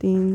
3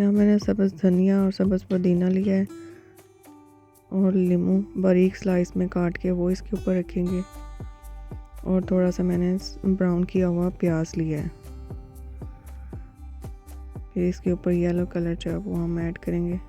यहाँ मैंने सब्ज़ धनिया और सब्ज़ पुदीना लिया है और लीमू बारीक स्लाइस में काट के वो इसके ऊपर रखेंगे। और थोड़ा सा मैंने ब्राउन किया हुआ प्याज लिया है। फिर इसके ऊपर येलो कलर जो है वो हम ऐड करेंगे।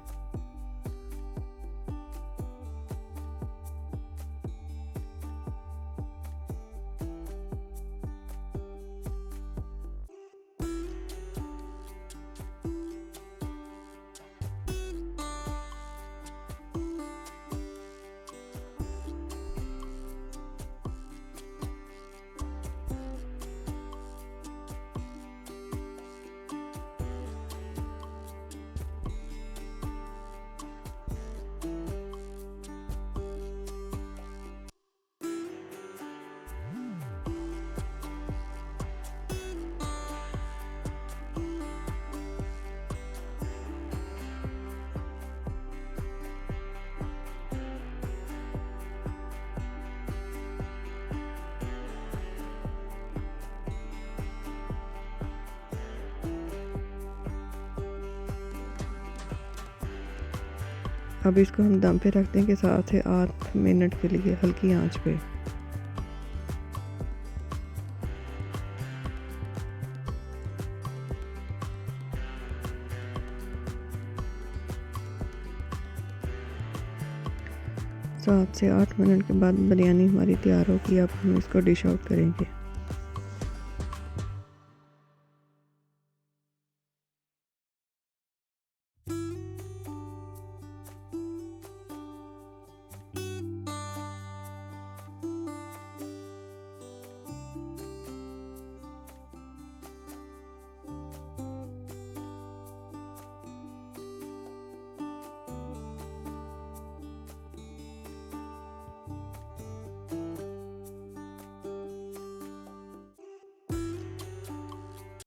अब इसको हम दम पे रख देंगे 7 से 8 मिनट के लिए हल्की आंच पे। सात से 8 मिनट के बाद बिरयानी हमारी तैयार होगी। अब हम इसको डिश आउट करेंगे।